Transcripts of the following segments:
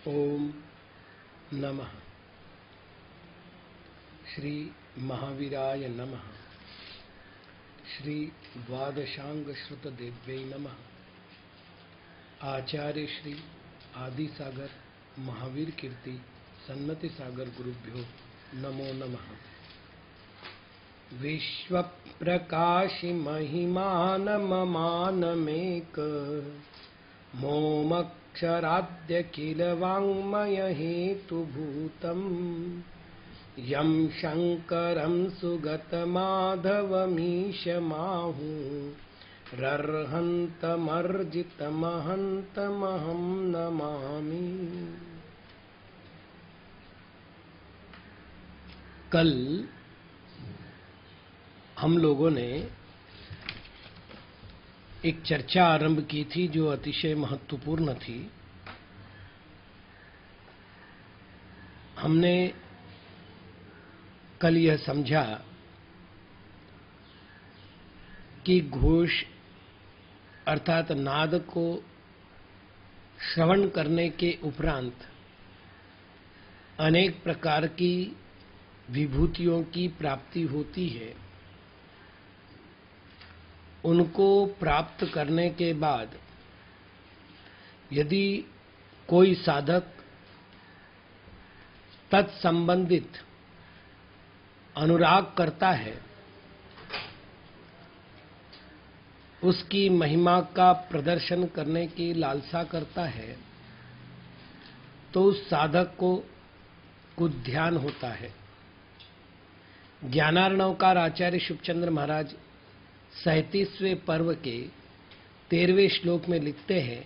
ओम नमः श्री महावीराय नमः। श्री द्वादशांग श्रुत देव्यै नमः। आचार्य श्री आदि सागर महावीर कीर्ति सन्नति सागर गुरुभ्यो नमो नमः। विश्व प्रकाशि महिमानममानमेक मोमक्षराद्य किल वाङ्मय हेतुभूतम् यं शङ्करं सुगतमाधवमीशमाहु रर्हन्तमर्जितमहन्तमहं नमामि। कल हम लोगों ने एक चर्चा आरंभ की थी जो अतिशय महत्वपूर्ण थी। हमने कल यह समझा कि घोष अर्थात नाद को श्रवण करने के उपरांत अनेक प्रकार की विभूतियों की प्राप्ति होती है। उनको प्राप्त करने के बाद यदि कोई साधक तत्संबंधित अनुराग करता है, उसकी महिमा का प्रदर्शन करने की लालसा करता है, तो उस साधक को कुछ ध्यान होता है। ज्ञानार्णवकार आचार्य शुभचंद्र महाराज 37वें पर्व के 13वें श्लोक में लिखते हैं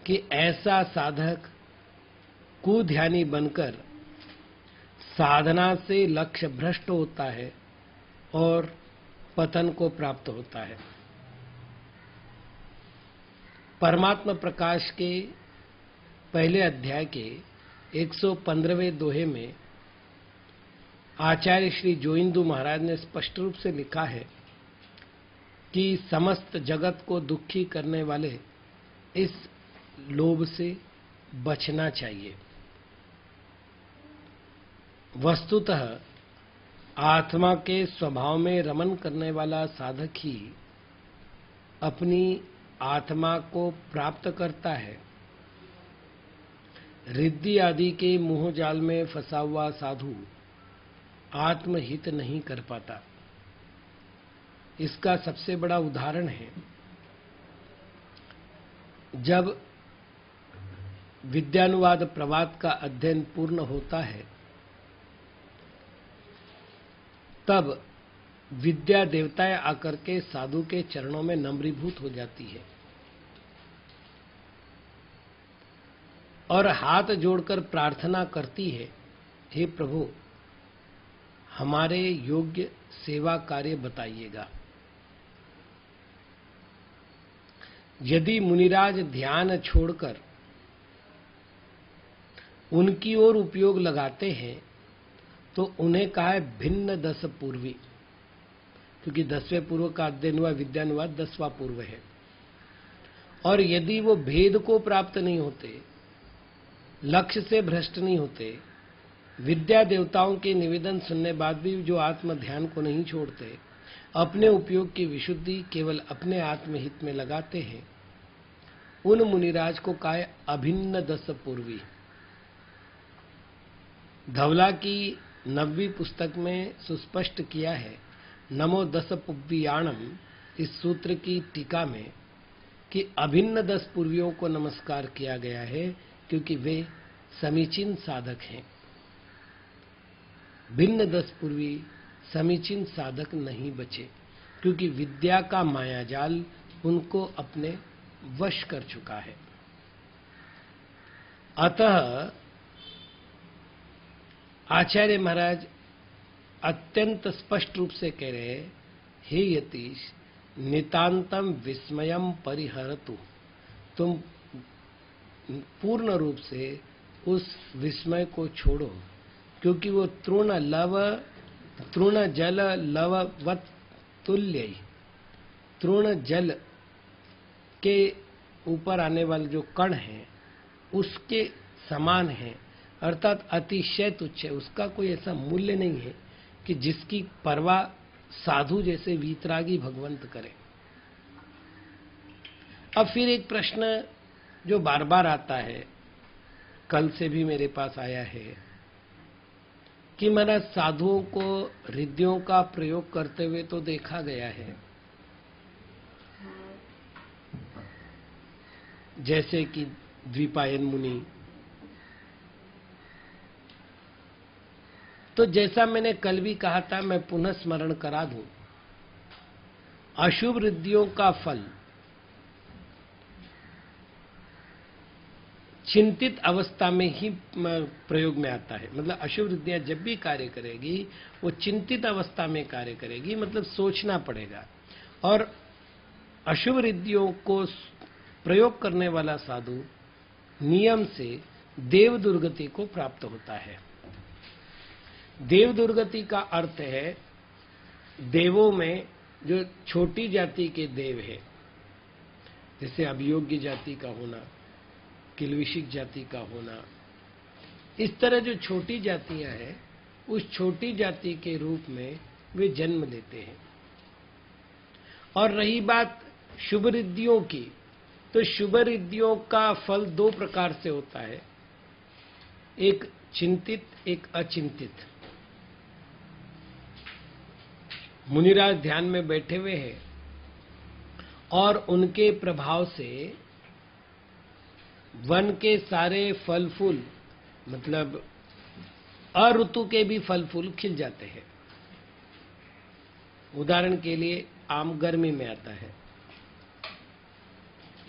कि ऐसा साधक कुध्यानी बनकर साधना से लक्ष्य भ्रष्ट होता है और पतन को प्राप्त होता है। परमात्मा प्रकाश के पहले अध्याय के 115वें दोहे में आचार्य श्री जोइंदू महाराज ने स्पष्ट रूप से लिखा है कि समस्त जगत को दुखी करने वाले इस लोभ से बचना चाहिए। वस्तुतः आत्मा के स्वभाव में रमन करने वाला साधक ही अपनी आत्मा को प्राप्त करता है। रिद्धि आदि के मोह जाल में फंसा हुआ साधु आत्महित नहीं कर पाता। इसका सबसे बड़ा उदाहरण है जब विद्यानुवाद प्रवाद का अध्ययन पूर्ण होता है, तब विद्या देवताएं आकर के साधु के चरणों में नम्रीभूत हो जाती है और हाथ जोड़कर प्रार्थना करती है, हे प्रभु हमारे योग्य सेवा कार्य बताइएगा। यदि मुनिराज ध्यान छोड़कर उनकी ओर उपयोग लगाते हैं तो उन्हें कहा है भिन्न 10 पूर्वी, क्योंकि 10वें पूर्व का अध्ययन हुआ विद्यानुवाद 10वां पूर्व है। और यदि वो भेद को प्राप्त नहीं होते, लक्ष्य से भ्रष्ट नहीं होते, विद्या देवताओं के निवेदन सुनने बाद भी जो आत्म ध्यान को नहीं छोड़ते, अपने उपयोग की विशुद्धि केवल अपने आत्महित में लगाते हैं, उन मुनिराज को कहा है अभिन्न 10 पूर्वी। धवला की 9वीं पुस्तक में सुस्पष्ट किया है नमो 10 पुव्वियाणम इस सूत्र की टीका में कि अभिन्न 10 पूर्वियों को नमस्कार किया गया है, क्योंकि वे समीचीन साधक हैं। भिन्न 10 पूर्वी समीचीन साधक नहीं बचे, क्योंकि विद्या का मायाजाल उनको अपने वश कर चुका है। अतः आचार्य महाराज अत्यंत स्पष्ट रूप से कह रहे हैं, हे यतीश नितांतम विस्मयम परिहरतु, तुम पूर्ण रूप से उस विस्मय को छोड़ो, क्योंकि वो तृण जल लववत तुल्य, तृण जल के ऊपर आने वाले जो कण हैं उसके समान है, अर्थात अतिशय तुच्छ है, उसका कोई ऐसा मूल्य नहीं है कि जिसकी परवाह साधु जैसे वीतरागी भगवंत करे। अब फिर एक प्रश्न जो बार बार आता है, कल से भी मेरे पास आया है कि महाराज साधुओं को रिद्धियों का प्रयोग करते हुए तो देखा गया है, जैसे कि द्विपायन मुनि। तो जैसा मैंने कल भी कहा था, मैं पुनः स्मरण करा दूं, अशुभ रिद्धियों का फल चिंतित अवस्था में ही प्रयोग में आता है। मतलब अशुभ रिद्धियां जब भी कार्य करेगी वो चिंतित अवस्था में कार्य करेगी, मतलब सोचना पड़ेगा। और अशुभ रिद्धियों को प्रयोग करने वाला साधु नियम से देव दुर्गति को प्राप्त होता है। देव दुर्गति का अर्थ है देवों में जो छोटी जाति के देव है, जैसे अभियोग्य जाति का होना, किल्विशिक जाति का होना, इस तरह जो छोटी जातियां हैं, उस छोटी जाति के रूप में वे जन्म लेते हैं। और रही बात शुभ रिद्धियों की, तो शुभ रिद्धियों का फल दो प्रकार से होता है, एक चिंतित, एक अचिंतित। मुनिराज ध्यान में बैठे हुए हैं और उनके प्रभाव से वन के सारे फल फूल, मतलब अऋतु के भी फल फूल खिल जाते हैं। उदाहरण के लिए आम गर्मी में आता है,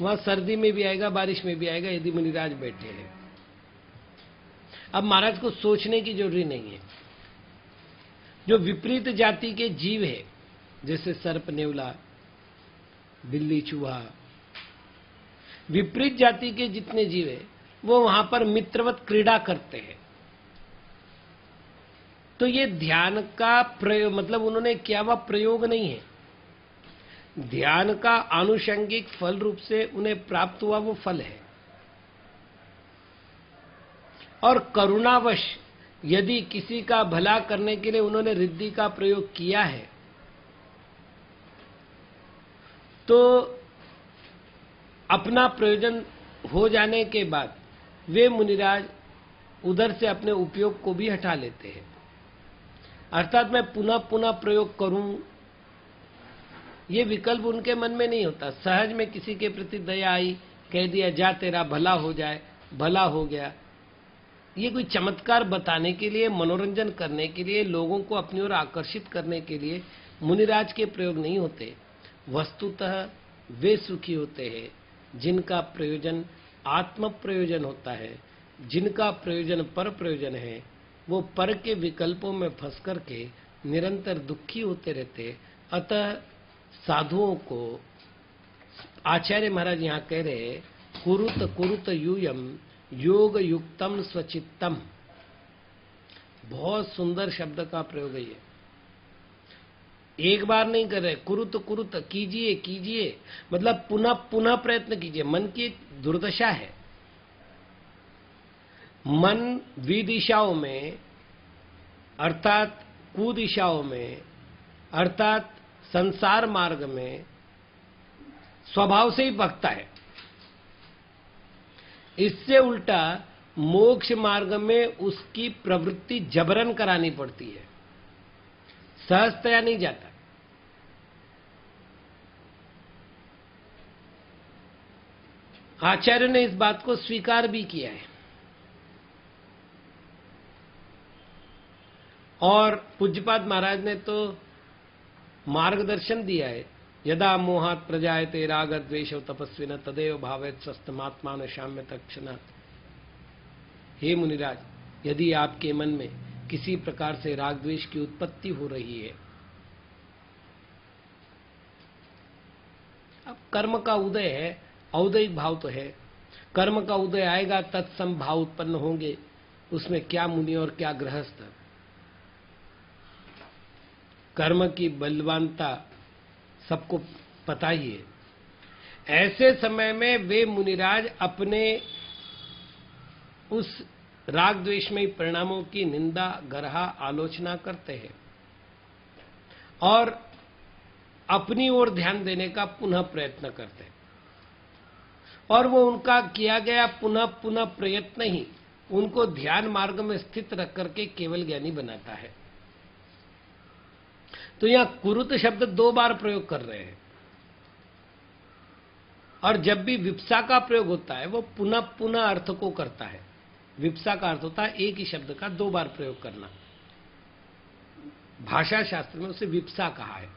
वहां सर्दी में भी आएगा, बारिश में भी आएगा, यदि मुनिराज बैठे हैं। अब महाराज को सोचने की जरूरी नहीं है। जो विपरीत जाति के जीव है, जैसे सर्प, नेवला, बिल्ली, चूहा, विपरीत जाति के जितने जीव है वो वहां पर मित्रवत क्रीड़ा करते हैं। तो ये ध्यान का प्रयोग, मतलब उन्होंने किया हुआ प्रयोग नहीं है, ध्यान का आनुषंगिक फल रूप से उन्हें प्राप्त हुआ वो फल है। और करुणावश यदि किसी का भला करने के लिए उन्होंने रिद्धि का प्रयोग किया है, तो अपना प्रयोजन हो जाने के बाद वे मुनिराज उधर से अपने उपयोग को भी हटा लेते हैं। अर्थात मैं पुनः पुनः प्रयोग करूं, ये विकल्प उनके मन में नहीं होता। सहज में किसी के प्रति दया आई, कह दिया जा तेरा भला हो जाए, भला हो गया। ये कोई चमत्कार बताने के लिए, मनोरंजन करने के लिए, लोगों को अपनी ओर आकर्षित करने के लिए मुनिराज के प्रयोग नहीं होते। वस्तुतः वे सुखी होते हैं जिनका प्रयोजन आत्म प्रयोजन होता है, जिनका प्रयोजन पर प्रयोजन है। वो पर के विकल्पों में फंस करके निरंतर दुखी होते रहते। अतः साधुओं को आचार्य महाराज यहाँ कह रहे, कुरुत कुरुत यूयम योग युक्तम स्वचित्तम। बहुत सुंदर शब्द का प्रयोग है ये। एक बार नहीं कर रहे, कुरुत कुरुत, कीजिए कीजिए, मतलब पुनः पुनः प्रयत्न कीजिए। मन की एक दुर्दशा है, मन विदिशाओं में, अर्थात कुदिशाओं में, अर्थात संसार मार्ग में स्वभाव से ही भटकता है। इससे उल्टा मोक्ष मार्ग में उसकी प्रवृत्ति जबरन करानी पड़ती है, सहजतया नहीं जाता। आचार्य ने इस बात को स्वीकार भी किया है। और पूज्यपाद महाराज ने तो मार्गदर्शन दिया है, यदा मोहात् प्रजायते राग द्वेषो तपस्विन तदेव भावेत स्वस्थमात्मान शाम्य तक्षणात्। हे मुनिराज, यदि आपके मन में किसी प्रकार से राग द्वेष की उत्पत्ति हो रही है, अब कर्म का उदय है, औदयिक भाव तो है, कर्म का उदय आएगा, तत्सम भाव उत्पन्न होंगे, उसमें क्या मुनि और क्या गृहस्थ। कर्म की बलवानता सबको पता ही है। ऐसे समय में वे मुनिराज अपने उस राग द्वेषमयी परिणामों की निंदा, गरहा, आलोचना करते हैं और अपनी ओर ध्यान देने का पुनः प्रयत्न करते हैं, और वो उनका किया गया पुनः पुनः प्रयत्न ही उनको ध्यान मार्ग में स्थित रख करके केवल ज्ञानी बनाता है। तो यहां कुरुत शब्द 2 बार प्रयोग कर रहे हैं, और जब भी विप्सा का प्रयोग होता है वो पुनः पुनः अर्थ को करता है। विप्सा का अर्थ होता है एक ही शब्द का 2 बार प्रयोग करना। भाषा शास्त्र में उसे विप्सा कहा है।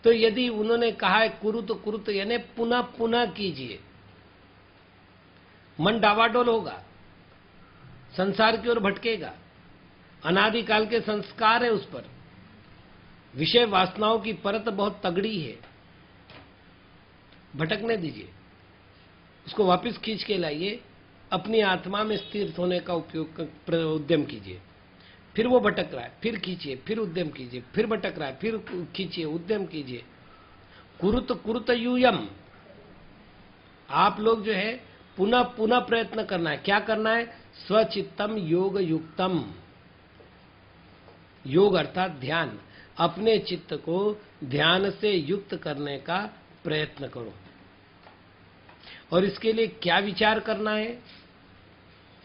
तो यदि उन्होंने कहा है कुरुत कुरुत यानी पुनः पुनः कीजिए, मन डावाडोल होगा, संसार की ओर भटकेगा, अनादिकाल के संस्कार है उस पर, विषय वासनाओं की परत बहुत तगड़ी है, भटकने दीजिए, उसको वापस खींच के लाइए, अपनी आत्मा में स्थिर होने का उद्यम कीजिए। फिर वो भटक रहा है, फिर खींचिए, फिर उद्यम कीजिए, फिर भटक रहा है, फिर खींचिए, उद्यम कीजिए। कुरुत कुरुत यूयम, आप लोग जो है पुनः पुनः प्रयत्न करना है। क्या करना है? स्वचित्तम योग युक्तम, योग अर्थात ध्यान, अपने चित्त को ध्यान से युक्त करने का प्रयत्न करो। और इसके लिए क्या विचार करना है?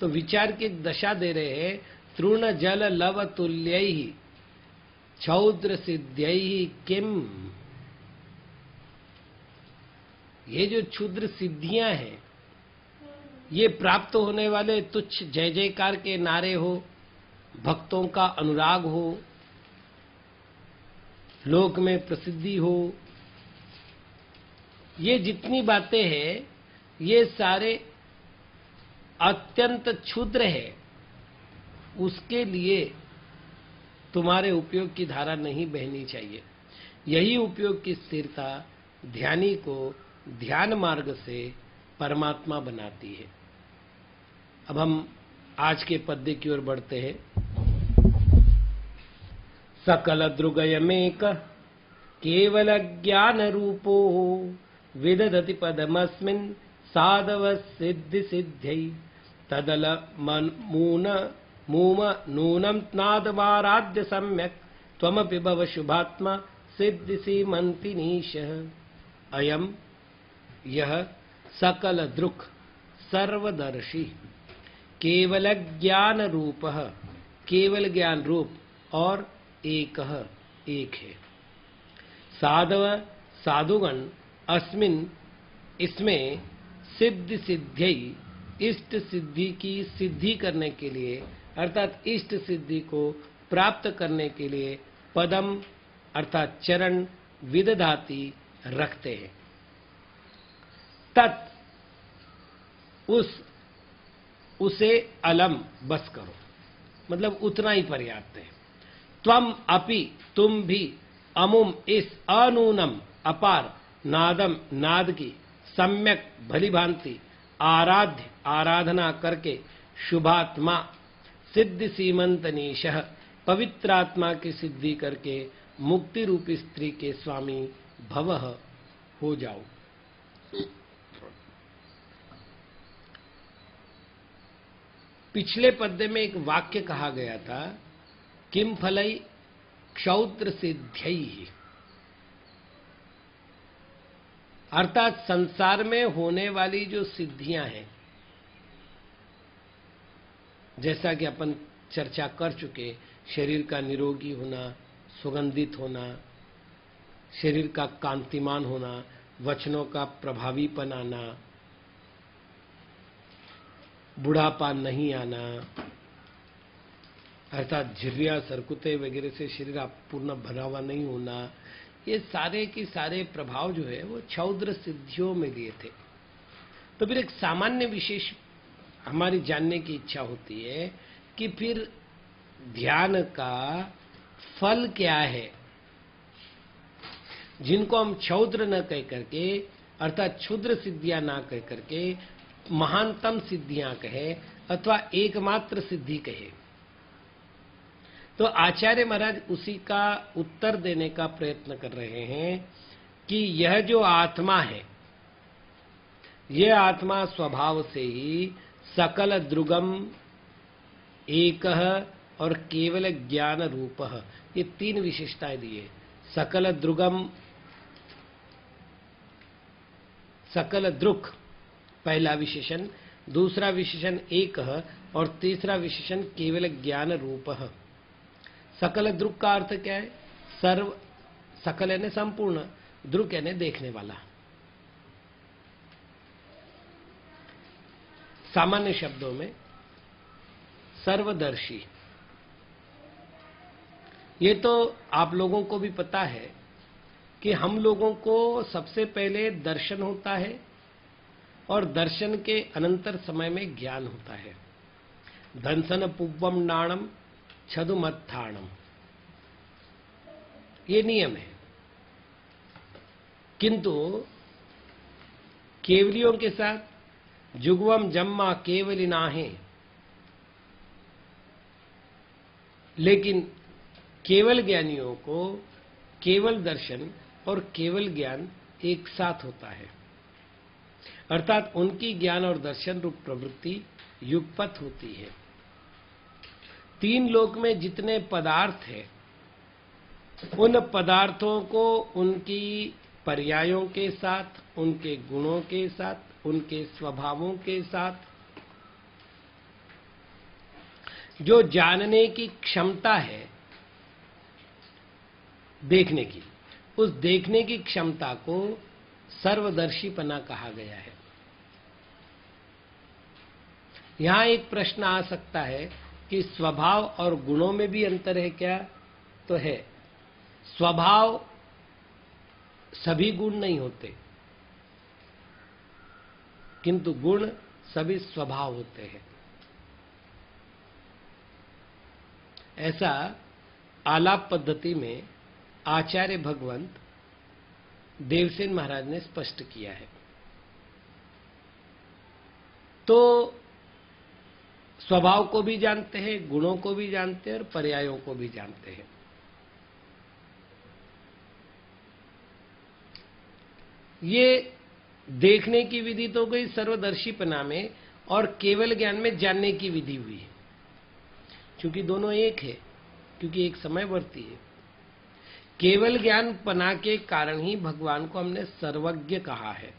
तो विचार की दशा दे रहे हैं, तृण जल लव तुल्यैहि क्षौद्र सिद्ध्यैहि किम। ये जो क्षुद्र सिद्धियां हैं, ये प्राप्त होने वाले तुच्छ जय जयकार के नारे हो, भक्तों का अनुराग हो, लोक में प्रसिद्धि हो, ये जितनी बातें हैं ये सारे अत्यंत क्षुद्र है। उसके लिए तुम्हारे उपयोग की धारा नहीं बहनी चाहिए। यही उपयोग की स्थिरता ध्यानी को ध्यान मार्ग से परमात्मा बनाती है। अब हम आज के पद्य की ओर बढ़ते हैं। सकल द्रुगयमेक केवल ज्ञान रूपो विदधति पदमस्मिन् साधव सिद्धि सिद्ध्यै तदल मून मूम नूनम नादवाराध्य सम्यक त्वमपि भव शुभात्मा सिद्धि सीमंति नीशः। अयम यह सकल दृक् सर्वदर्शी केवल ज्ञान रूप, केवल ज्ञान रूप और एक है। साधव साधुगण अस्मिन् इसमें सिद्धि सिद्ध्यै इष्ट सिद्धि की सिद्धि करने के लिए अर्थात इष्ट सिद्धि को प्राप्त करने के लिए पदम अर्थात चरण विदधाति रखते हैं। तत् उसे अलम बस करो, मतलब उतना ही पर्याप्त है। त्वम अपि तुम भी अमुम इस अनूनम अपार नादम नाद की सम्यक भली भांति आराध्य आराधना करके शुभात्मा सिद्धि सीमंतनीशः पवित्रात्मा की सिद्धि करके मुक्ति रूपी स्त्री के स्वामी भवः हो जाओ। पिछले पद्य में एक वाक्य कहा गया था, किम फलै क्षौत्र सिद्ध्यैहि, अर्थात संसार में होने वाली जो सिद्धियां हैं, जैसा कि अपन चर्चा कर चुके, शरीर का निरोगी होना, सुगंधित होना, शरीर का कांतिमान होना, वचनों का प्रभावीपन आना, बुढ़ापा नहीं आना, अर्थात झिर्रियां सरकुते वगैरह से शरीर पूर्ण भरा हुआ नहीं होना, ये सारे के सारे प्रभाव जो है वो क्षौद्र सिद्धियों में लिए थे। तो फिर एक सामान्य विशेष हमारी जानने की इच्छा होती है कि फिर ध्यान का फल क्या है, जिनको हम क्षौद्र न कह करके अर्थात क्षुद्र सिद्धियां ना कह करके महानतम सिद्धियां कहे अथवा एकमात्र सिद्धि कहे। तो आचार्य महाराज उसी का उत्तर देने का प्रयत्न कर रहे हैं कि यह जो आत्मा है, यह आत्मा स्वभाव से ही सकल द्रुगम एकः और केवल ज्ञान रूपः, ये तीन विशेषताएं दिए। सकल द्रुगम, सकल दृक् पहला विशेषण, दूसरा विशेषण एकः और तीसरा विशेषण केवल ज्ञान रूपः। सकल दृक् का अर्थ क्या है? सर्व, सकल यानी संपूर्ण, दृक् यानी देखने वाला। सामान्य शब्दों में सर्वदर्शी। ये तो आप लोगों को भी पता है कि हम लोगों को सबसे पहले दर्शन होता है और दर्शन के अनंतर समय में ज्ञान होता है। दंसन पुव्वम नाणम छदुमत्थाणम, ये नियम है। किंतु केवलियों के साथ जुगवम जम्मा केवली नाहे, लेकिन केवल ज्ञानियों को केवल दर्शन और केवल ज्ञान एक साथ होता है, अर्थात उनकी ज्ञान और दर्शन रूप प्रवृत्ति युगपत होती है। तीन लोक में जितने पदार्थ हैं, उन पदार्थों को उनकी पर्यायों के साथ, उनके गुणों के साथ, उनके स्वभावों के साथ जो जानने की क्षमता है देखने की, उस देखने की क्षमता को सर्वदर्शीपना कहा गया है। यहां एक प्रश्न आ सकता है कि स्वभाव और गुणों में भी अंतर है क्या? तो है। स्वभाव सभी गुण नहीं होते, किंतु गुण सभी स्वभाव होते हैं। ऐसा आलाप पद्धति में आचार्य भगवंत देवसेन महाराज ने स्पष्ट किया है। तो स्वभाव को भी जानते हैं, गुणों को भी जानते हैं और पर्यायों को भी जानते हैं। ये देखने की विधि तो गई सर्वदर्शीपना में, और केवल ज्ञान में जानने की विधि हुई है। क्योंकि दोनों एक है, क्योंकि एक समयवर्ती है। केवल ज्ञान पना के कारण ही भगवान को हमने सर्वज्ञ कहा है।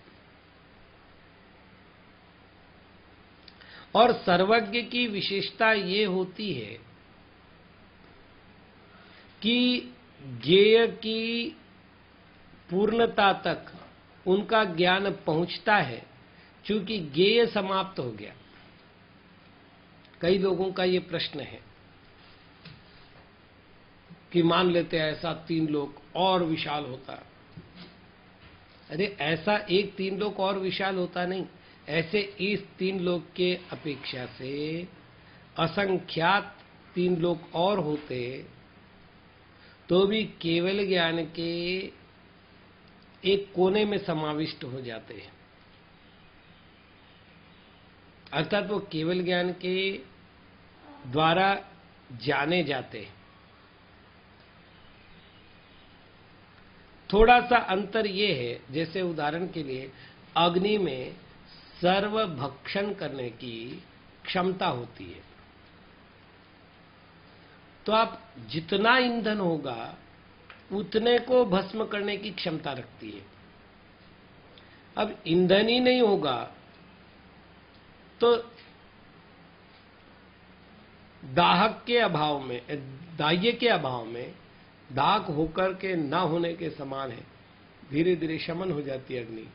और सर्वज्ञ की विशेषता ये होती है कि ज्ञेय की पूर्णता तक उनका ज्ञान पहुंचता है, क्योंकि ज्ञेय समाप्त हो गया। कई लोगों का ये प्रश्न है कि मान लेते हैं ऐसा तीन लोक और विशाल होता। अरे ऐसा एक तीन लोक और विशाल होता नहीं, ऐसे इस तीन लोक के अपेक्षा से असंख्यात तीन लोक और होते तो भी केवल ज्ञान के एक कोने में समाविष्ट हो जाते हैं। अर्थात वो केवल ज्ञान के द्वारा जाने जाते हैं। थोड़ा सा अंतर ये है, जैसे उदाहरण के लिए अग्नि में सर्वभक्षण करने की क्षमता होती है, तो आप जितना ईंधन होगा उतने को भस्म करने की क्षमता रखती है। अब ईंधन ही नहीं होगा तो दाहक के अभाव में, दाह्य के अभाव में दाहक होकर के ना होने के समान है, धीरे धीरे शमन हो जाती है अग्नि।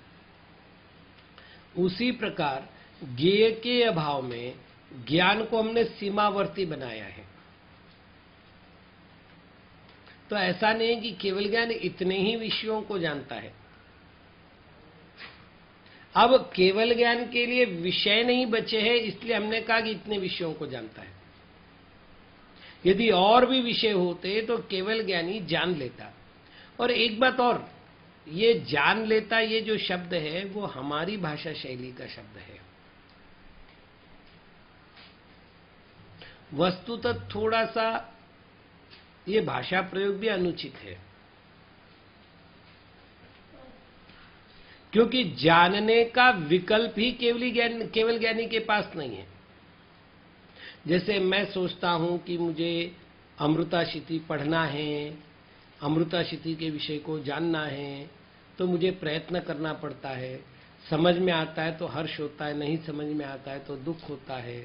उसी प्रकार ज्ञेय के अभाव में ज्ञान को हमने सीमावर्ती बनाया है। तो ऐसा नहीं है कि केवल ज्ञान इतने ही विषयों को जानता है। अब केवल ज्ञान के लिए विषय नहीं बचे हैं, इसलिए हमने कहा कि इतने विषयों को जानता है। यदि और भी विषय होते तो केवल ज्ञानी जान लेता। और एक बात और, ये जान लेता, ये जो शब्द है वो हमारी भाषा शैली का शब्द है। वस्तुतः थोड़ा सा ये भाषा प्रयोग भी अनुचित है, क्योंकि जानने का विकल्प ही केवल ज्ञानी के पास नहीं है। जैसे मैं सोचता हूं कि मुझे अमृताशीति पढ़ना है, अमृताशीति के विषय को जानना है, तो मुझे प्रयत्न करना पड़ता है। समझ में आता है तो हर्ष होता है, नहीं समझ में आता है तो दुख होता है।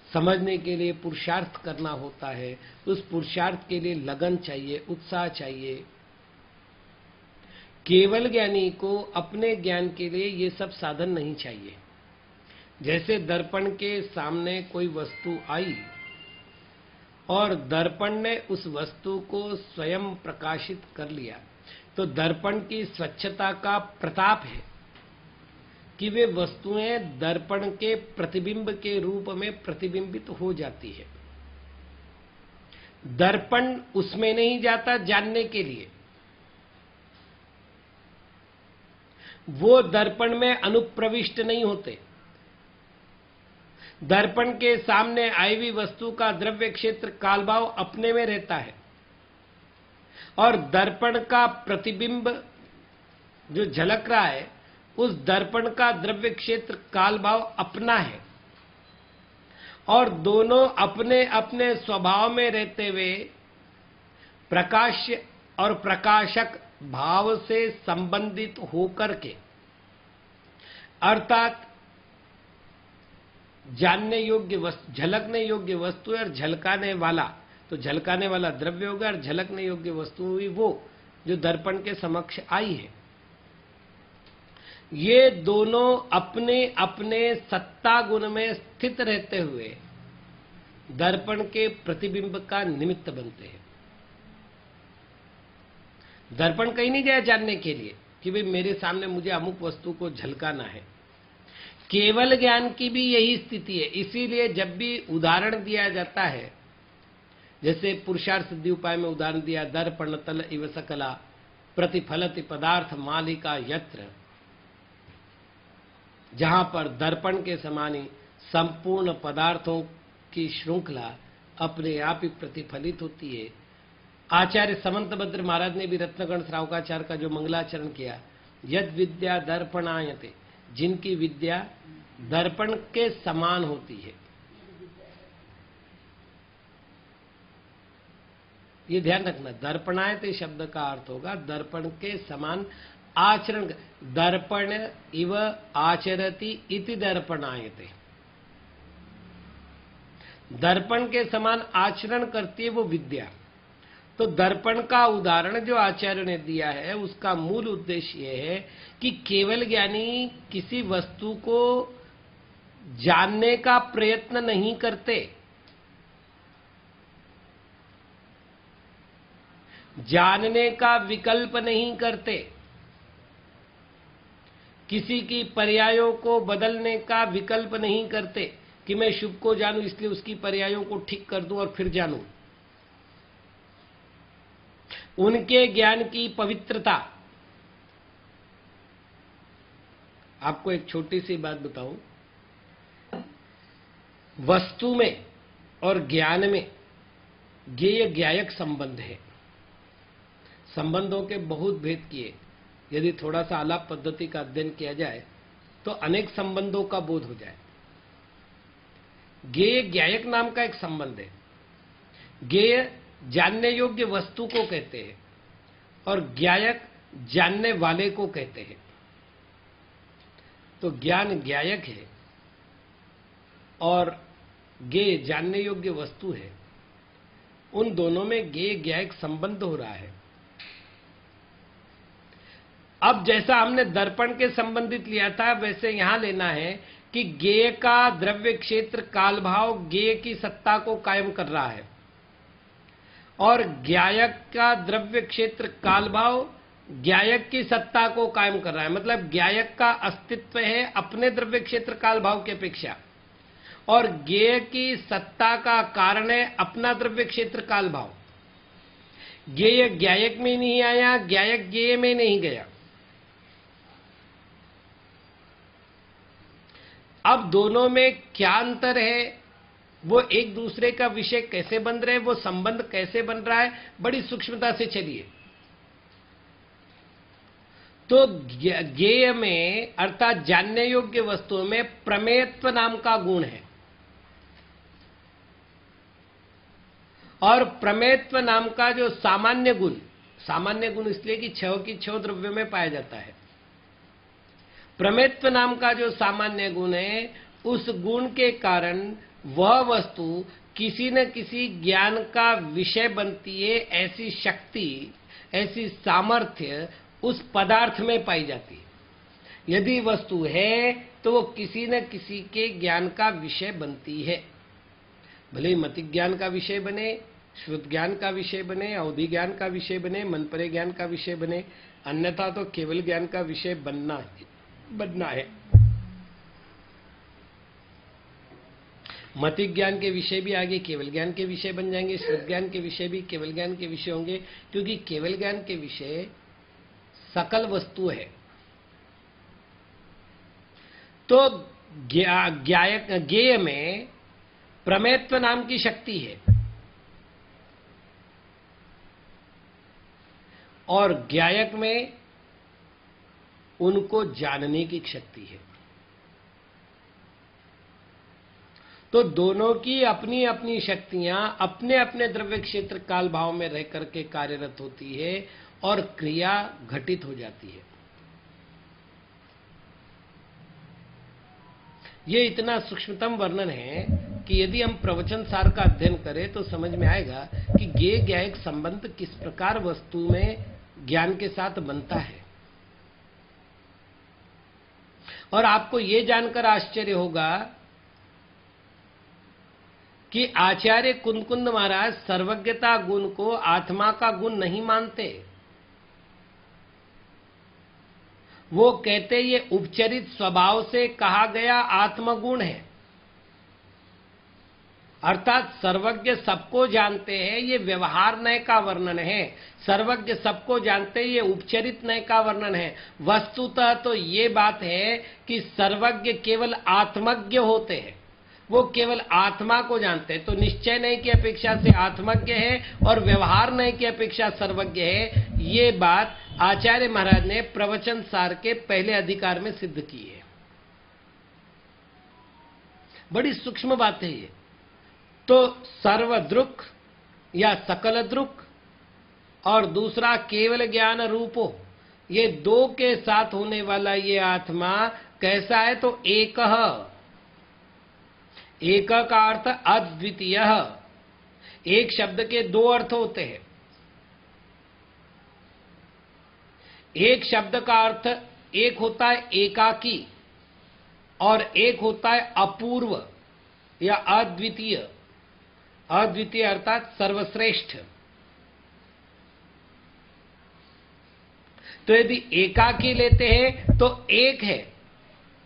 समझने के लिए पुरुषार्थ करना होता है, उस पुरुषार्थ के लिए लगन चाहिए, उत्साह चाहिए। केवल ज्ञानी को अपने ज्ञान के लिए ये सब साधन नहीं चाहिए। जैसे दर्पण के सामने कोई वस्तु आई और दर्पण ने उस वस्तु को स्वयं प्रकाशित कर लिया, तो दर्पण की स्वच्छता का प्रताप है कि वे वस्तुएं दर्पण के प्रतिबिंब के रूप में प्रतिबिंबित हो जाती है। दर्पण उसमें नहीं जाता जानने के लिए, वो दर्पण में अनुप्रविष्ट नहीं होते। दर्पण के सामने आई हुई वस्तु का द्रव्य क्षेत्र कालभाव अपने में रहता है और दर्पण का प्रतिबिंब जो झलक रहा है, उस दर्पण का द्रव्य क्षेत्र कालभाव अपना है और दोनों अपने अपने स्वभाव में रहते हुए प्रकाश्य और प्रकाशक भाव से संबंधित होकर के, अर्थात जानने योग्य वस्तु, झलकने योग्य वस्तु और झलकाने वाला, तो झलकाने वाला द्रव्य होगा और झलकने योग्य वस्तु हुई वो जो दर्पण के समक्ष आई है। ये दोनों अपने अपने सत्ता गुण में स्थित रहते हुए दर्पण के प्रतिबिंब का निमित्त बनते हैं। दर्पण कहीं नहीं गया जानने के लिए कि भाई मेरे सामने मुझे अमुक वस्तु को झलकाना है। केवल ज्ञान की भी यही स्थिति है। इसीलिए जब भी उदाहरण दिया जाता है, जैसे पुरुषार्थ सिद्धि उपाय में उदाहरण दिया, दर्पण तल इव सकला प्रतिफलति पदार्थ मालिका यत्र, जहां पर दर्पण के समान ही संपूर्ण पदार्थों की श्रृंखला अपने आप ही प्रतिफलित होती है। आचार्य समंतभद्र महाराज ने भी रत्नगण श्रावकाचार्य का जो मंगलाचरण किया, यद विद्या दर्पणायते, जिनकी विद्या दर्पण के समान होती है। ये ध्यान रखना, दर्पणायते शब्द का अर्थ होगा दर्पण के समान आचरण। दर्पण इव आचरति इति दर्पणायते, दर्पण के समान आचरण करती है वो विद्या। तो दर्पण का उदाहरण जो आचार्य ने दिया है, उसका मूल उद्देश्य यह है कि केवल ज्ञानी किसी वस्तु को जानने का प्रयत्न नहीं करते, जानने का विकल्प नहीं करते, किसी की पर्यायों को बदलने का विकल्प नहीं करते कि मैं शुभ को जानूं इसलिए उसकी पर्यायों को ठीक कर दूं और फिर जानूं। उनके ज्ञान की पवित्रता, आपको एक छोटी सी बात बताऊं, वस्तु में और ज्ञान में ज्ञेय ज्ञायक संबंध है। संबंधों के बहुत भेद किए, यदि थोड़ा सा आलाप पद्धति का अध्ययन किया जाए तो अनेक संबंधों का बोध हो जाए। ज्ञेय ज्ञायक नाम का एक संबंध है। ज्ञेय जानने योग्य वस्तु को कहते हैं और ज्ञायक जानने वाले को कहते हैं। तो ज्ञान ज्ञायक है और ज्ञेय जानने योग्य वस्तु है। उन दोनों में ज्ञेय ज्ञायक संबंध हो रहा है। अब जैसा हमने दर्पण के संबंधित लिया था, वैसे यहां लेना है कि ज्ञेय का द्रव्य क्षेत्र कालभाव ज्ञेय की सत्ता को कायम कर रहा है और ज्ञायक का द्रव्य क्षेत्र कालभाव ज्ञायक की सत्ता को कायम कर रहा है। मतलब ज्ञायक का अस्तित्व है अपने द्रव्य क्षेत्र कालभाव की अपेक्षा और ज्ञेय की सत्ता का कारण है अपना द्रव्य क्षेत्र कालभाव। ज्ञेय ज्ञायक में नहीं आया, ज्ञायक ज्ञेय में नहीं गया। अब दोनों में क्या अंतर है, वो एक दूसरे का विषय कैसे बन रहे हैं, वो संबंध कैसे बन रहा है, बड़ी सूक्ष्मता से चलिए। तो ज्ञेय में अर्थात जानने योग्य वस्तुओं में प्रमेयत्व नाम का गुण है, और प्रमेयत्व नाम का जो सामान्य गुण इसलिए कि छह की छह द्रव्यों में पाया जाता है। प्रमेयत्व नाम का जो सामान्य गुण है, उस गुण के कारण वह वस्तु किसी न किसी ज्ञान का विषय बनती है। ऐसी शक्ति, ऐसी सामर्थ्य उस पदार्थ में पाई जाती है। यदि वस्तु है तो वो किसी न किसी के ज्ञान का विषय बनती है, भले ही मति ज्ञान का विषय बने, श्रुत ज्ञान का विषय बने, अवधि ज्ञान का विषय बने, मन परे ज्ञान का विषय बने, अन्यथा तो केवल ज्ञान का विषय बनना है। मति ज्ञान के विषय भी आगे केवल ज्ञान के विषय बन जाएंगे, श्रुत ज्ञान के विषय भी केवल ज्ञान के विषय होंगे, क्योंकि केवल ज्ञान के विषय सकल वस्तु है। तो ज्ञेय में प्रमेयत्व नाम की शक्ति है, और ज्ञायक में उनको जानने की शक्ति है। तो दोनों की अपनी अपनी शक्तियां अपने अपने द्रव्य क्षेत्र काल भाव में रह करके कार्यरत होती है और क्रिया घटित हो जाती है। ये इतना सूक्ष्मतम वर्णन है कि यदि हम प्रवचन सार का अध्ययन करें तो समझ में आएगा कि ज्ञेय ज्ञायक संबंध किस प्रकार वस्तु में ज्ञान के साथ बनता है। और आपको ये जानकर आश्चर्य होगा कि आचार्य कुंद महाराज सर्वज्ञता गुण को आत्मा का गुण नहीं मानते। वो कहते ये उपचरित स्वभाव से कहा गया आत्मगुण है, अर्थात सर्वज्ञ सबको जानते हैं, ये व्यवहार नय का वर्णन है। सर्वज्ञ सबको जानते हैं, ये उपचरित नय का वर्णन है। वस्तुतः तो ये बात है कि सर्वज्ञ केवल आत्मज्ञ होते हैं, वो केवल आत्मा को जानते हैं। तो निश्चय नय की अपेक्षा से आत्मज्ञ है और व्यवहार नय की अपेक्षा सर्वज्ञ है। ये बात आचार्य महाराज ने प्रवचन सार के पहले अधिकार में सिद्ध की है। बड़ी सूक्ष्म बात है ये। तो सर्वदृक् या सकल दृक् और दूसरा केवल ज्ञान रूपो, ये दो के साथ होने वाला ये आत्मा कैसा है? तो एक का अर्थ अद्वितीय। एक शब्द के दो अर्थ होते हैं। एक शब्द का अर्थ एक होता है एकाकी और एक होता है अपूर्व या अद्वितीय। अद्वितीय अर्थात सर्वश्रेष्ठ। तो यदि एकाकी लेते हैं तो एक है,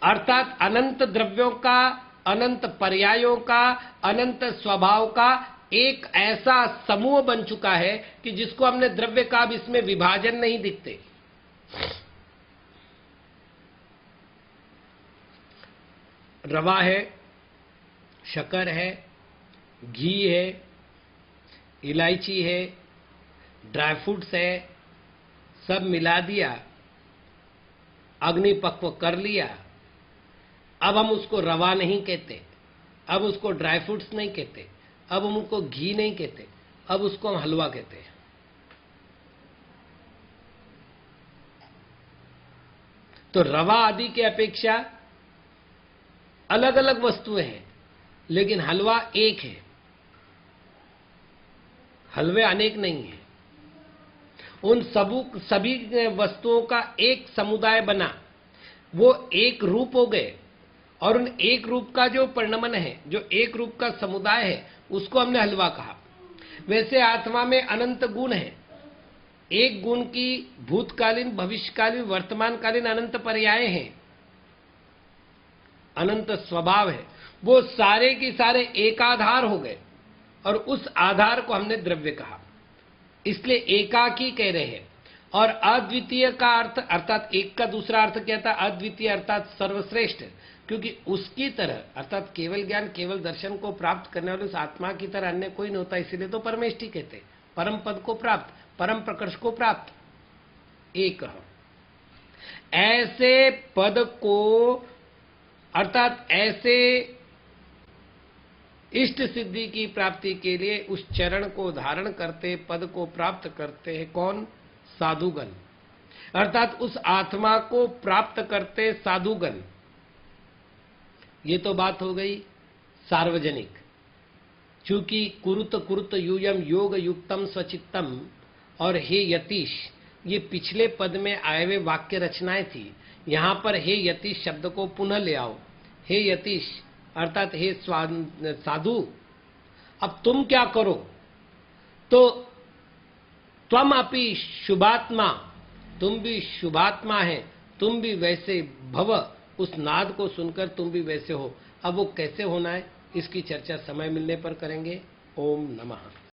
अर्थात अनंत द्रव्यों का, अनंत पर्यायों का, अनंत स्वभाव का एक ऐसा समूह बन चुका है कि जिसको हमने द्रव्य का, अब इसमें विभाजन नहीं दिखते। रवा है, शक्कर है, घी है, इलायची है, ड्राई फ्रूट्स है, सब मिला दिया, अग्नि पक्व कर लिया। अब हम उसको रवा नहीं कहते, अब उसको ड्राई फ्रूट्स नहीं कहते, अब हम उसको घी नहीं कहते, अब उसको हम हलवा कहते हैं। तो रवा आदि के अपेक्षा अलग अलग वस्तुएं हैं, लेकिन हलवा एक है, हलवे अनेक नहीं है। उन सभी वस्तुओं का एक समुदाय बना, वो एक रूप हो गए, और उन एक रूप का जो परिणमन है, जो एक रूप का समुदाय है, उसको हमने हलवा कहा। वैसे आत्मा में अनंत गुण है। एक गुण की भूतकालीन, भविष्यकालीन, वर्तमानकालीन अनंत पर्याय हैं, अनंत स्वभाव है। वो सारे के सारे एक आधार हो गए, और उस आधार को हमने द्रव्य कहा, इसलिए एकाकी कह रहे हैं। और अद्वितीय का अर्थ, अर्थात एक का दूसरा अर्थ क्या था? अद्वितीय अर्थात सर्वश्रेष्ठ, क्योंकि उसकी तरह, अर्थात केवल ज्ञान, केवल दर्शन को प्राप्त करने वाले उस आत्मा की तरह अन्य कोई नहीं होता। इसीलिए तो परमेष्टि कहते हैं, परम पद को प्राप्त, परम प्रकर्ष को प्राप्त। एक ऐसे पद को, अर्थात ऐसे इष्ट सिद्धि की प्राप्ति के लिए उस चरण को धारण करते, पद को प्राप्त करते हैं कौन? साधुगण। अर्थात उस आत्मा को प्राप्त करते साधुगण। ये तो बात हो गई सार्वजनिक। चूंकि कुरुत कुरुत यूयम योग युक्तम स्वचित्तम और हे यतीश, ये पिछले पद में आए हुए वाक्य रचनाएं थी। यहां पर हे यतीश शब्द को पुनः ले आओ। हे यतीश अर्थात हे साधु, अब तुम क्या करो? तो त्वम अपि शुभात्मा, तुम भी शुभात्मा है, तुम भी वैसे भव, उस नाद को सुनकर तुम भी वैसे हो। अब वो कैसे होना है, इसकी चर्चा समय मिलने पर करेंगे। ओम नमः।